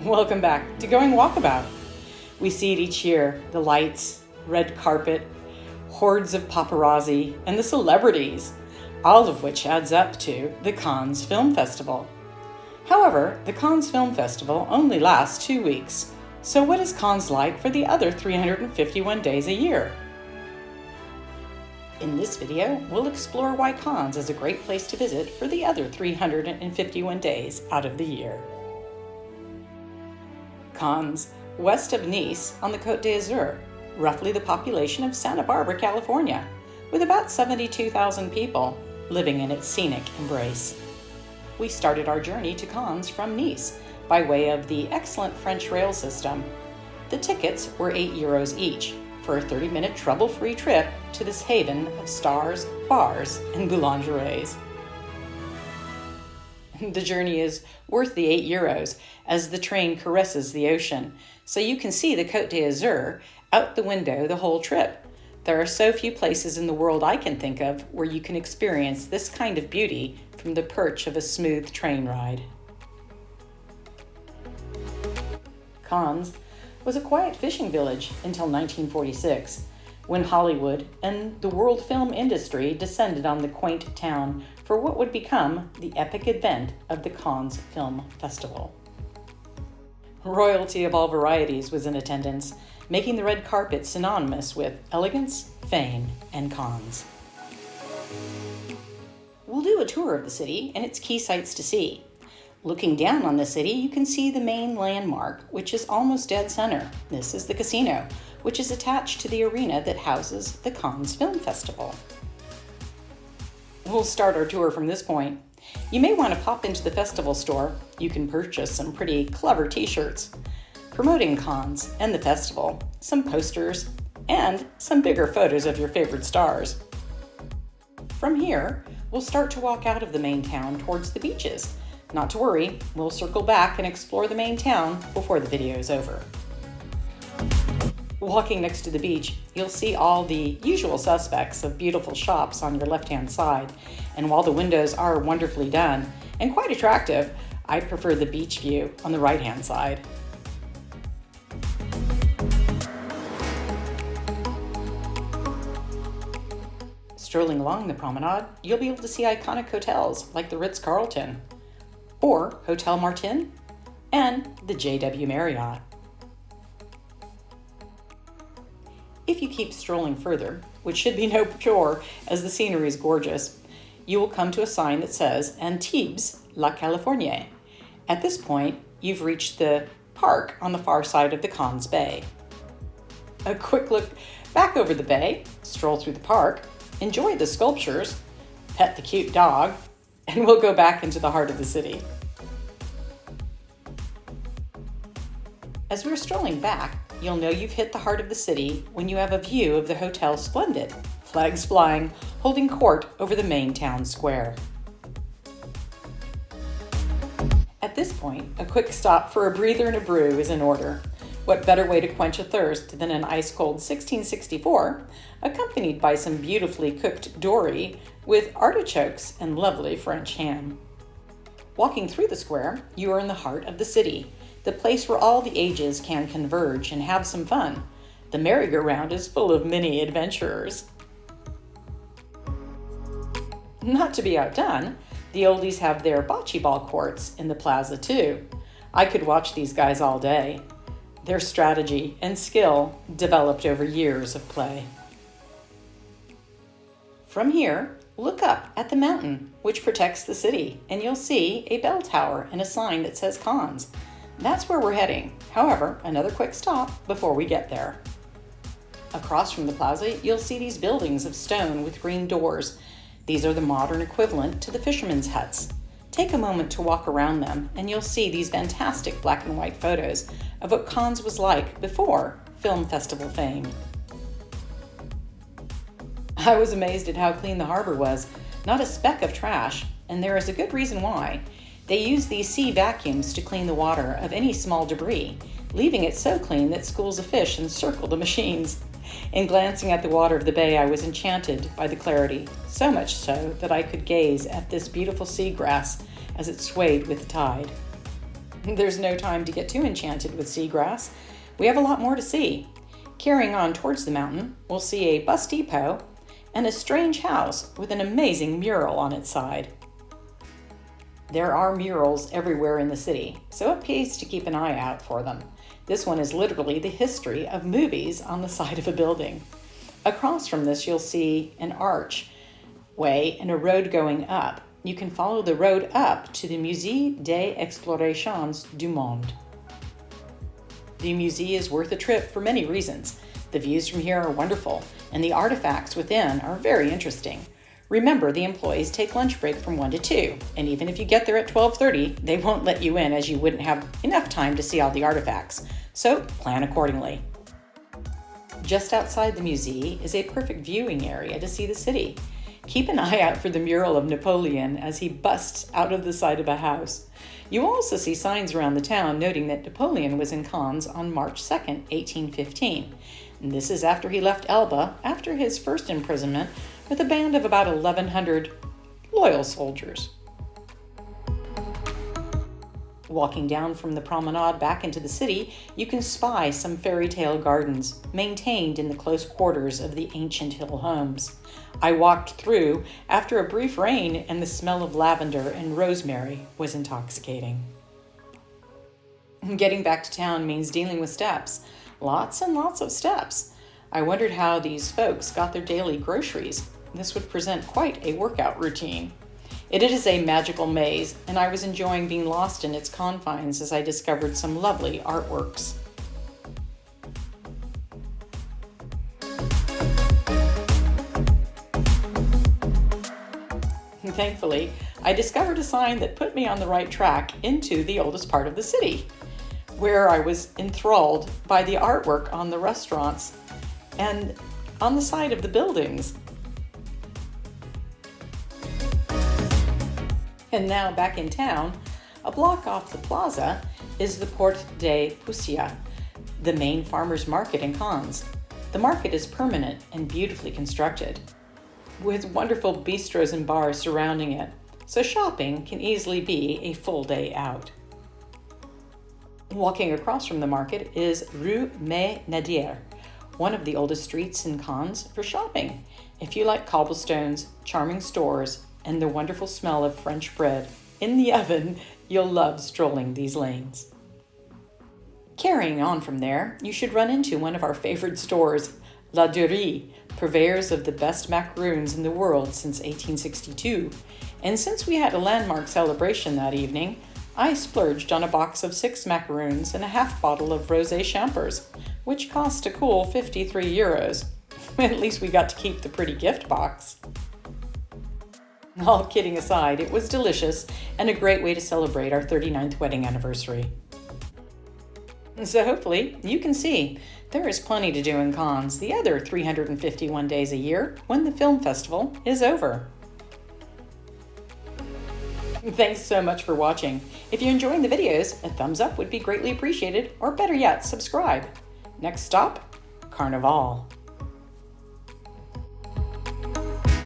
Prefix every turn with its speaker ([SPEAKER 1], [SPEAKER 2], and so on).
[SPEAKER 1] Welcome back to Going Walkabout. We see it each year, the lights, red carpet, hordes of paparazzi, and the celebrities, all of which adds up to the Cannes Film Festival. However, the Cannes Film Festival only lasts 2 weeks, so what is Cannes like for the other 351 days a year? In this video, we'll explore why Cannes is a great place to visit for the other 351 days out of the year. Cannes, west of Nice on the Côte d'Azur, roughly the population of Santa Barbara, California, with about 72,000 people living in its scenic embrace. We started our journey to Cannes from Nice by way of the excellent French rail system. The tickets were €8 each for a 30-minute trouble-free trip to this haven of stars, bars, and boulangeries. The journey is worth the €8 as the train caresses the ocean, so you can see the Côte d'Azur out the window the whole trip. There are so few places in the world I can think of where you can experience this kind of beauty from the perch of a smooth train ride. Cannes was a quiet fishing village until 1946, when Hollywood and the world film industry descended on the quaint town for what would become the epic event of the Cannes Film Festival. Royalty of all varieties was in attendance, making the red carpet synonymous with elegance, fame, and Cannes. We'll do a tour of the city and its key sights to see. Looking down on the city, you can see the main landmark, which is almost dead center. This is the casino, which is attached to the arena that houses the Cannes Film Festival. We'll start our tour from this point. You may want to pop into the festival store. You can purchase some pretty clever t-shirts promoting Cannes and the festival, some posters, and some bigger photos of your favorite stars. From here, we'll start to walk out of the main town towards the beaches. Not to worry, we'll circle back and explore the main town before the video is over. Walking next to the beach, you'll see all the usual suspects of beautiful shops on your left-hand side. And while the windows are wonderfully done and quite attractive, I prefer the beach view on the right-hand side. Strolling along the promenade, you'll be able to see iconic hotels like the Ritz-Carlton, or Hotel Martin, and the JW Marriott. If you keep strolling further, which should be no chore as the scenery is gorgeous, you will come to a sign that says Antibes La Californie. At this point, you've reached the park on the far side of the Cannes Bay. A quick look back over the bay, stroll through the park, enjoy the sculptures, pet the cute dog, and we'll go back into the heart of the city. As we're strolling back, you'll know you've hit the heart of the city when you have a view of the Hotel Splendid, flags flying, holding court over the main town square. At this point, a quick stop for a breather and a brew is in order. What better way to quench a thirst than an ice-cold 1664, accompanied by some beautifully cooked dory with artichokes and lovely French ham. Walking through the square, you are in the heart of the city, the place where all the ages can converge and have some fun. The merry-go-round is full of mini adventurers. Not to be outdone, the oldies have their bocce ball courts in the plaza too. I could watch these guys all day. Their strategy and skill developed over years of play. From here, look up at the mountain, which protects the city, and you'll see a bell tower and a sign that says Cannes. That's where we're heading. However, another quick stop before we get there. Across from the plaza, you'll see these buildings of stone with green doors. These are the modern equivalent to the fishermen's huts. Take a moment to walk around them, and you'll see these fantastic black and white photos of what Cannes was like before film festival fame. I was amazed at how clean the harbor was. Not a speck of trash, and there is a good reason why. They use these sea vacuums to clean the water of any small debris, leaving it so clean that schools of fish encircle the machines. In glancing at the water of the bay, I was enchanted by the clarity, so much so that I could gaze at this beautiful seagrass as it swayed with the tide. There's no time to get too enchanted with seagrass. We have a lot more to see. Carrying on towards the mountain, we'll see a bus depot and a strange house with an amazing mural on its side. There are murals everywhere in the city, so it pays to keep an eye out for them. This one is literally the history of movies on the side of a building. Across from this, you'll see an archway and a road going up. You can follow the road up to the Musée des Explorations du Monde. The Musee is worth a trip for many reasons. The views from here are wonderful, and the artifacts within are very interesting. Remember, the employees take lunch break from 1 to 2, and even if you get there at 12:30, they won't let you in as you wouldn't have enough time to see all the artifacts. So plan accordingly. Just outside the Musee is a perfect viewing area to see the city. Keep an eye out for the mural of Napoleon as he busts out of the side of a house. You also see signs around the town noting that Napoleon was in Cannes on March 2nd, 1815. And this is after he left Elba after his first imprisonment with a band of about 1,100 loyal soldiers. Walking down from the promenade back into the city, you can spy some fairy tale gardens maintained in the close quarters of the ancient hill homes. I walked through after a brief rain, and the smell of lavender and rosemary was intoxicating. Getting back to town means dealing with steps. Lots and lots of steps. I wondered how these folks got their daily groceries. This would present quite a workout routine. It is a magical maze, and I was enjoying being lost in its confines as I discovered some lovely artworks. Thankfully, I discovered a sign that put me on the right track into the oldest part of the city, where I was enthralled by the artwork on the restaurants and on the side of the buildings. And now back in town, a block off the plaza is the Porte de Pucia, the main farmers market in Cannes. The market is permanent and beautifully constructed, with wonderful bistros and bars surrounding it, so shopping can easily be a full day out. Walking across from the market is Rue Mai Nadir, one of the oldest streets in Cannes for shopping. If you like cobblestones, charming stores, and the wonderful smell of French bread in the oven, you'll love strolling these lanes. Carrying on from there, you should run into one of our favorite stores, La Durée, purveyors of the best macaroons in the world since 1862. And since we had a landmark celebration that evening, I splurged on a box of 6 macaroons and a half bottle of rosé champers, which cost a cool 53 euros. At least we got to keep the pretty gift box. All kidding aside, it was delicious and a great way to celebrate our 39th wedding anniversary. So hopefully you can see there is plenty to do in Cannes the other 351 days a year when the film festival is over. Thanks so much for watching. If you're enjoying the videos, a thumbs up would be greatly appreciated, or better yet, subscribe. Next stop, Carnival.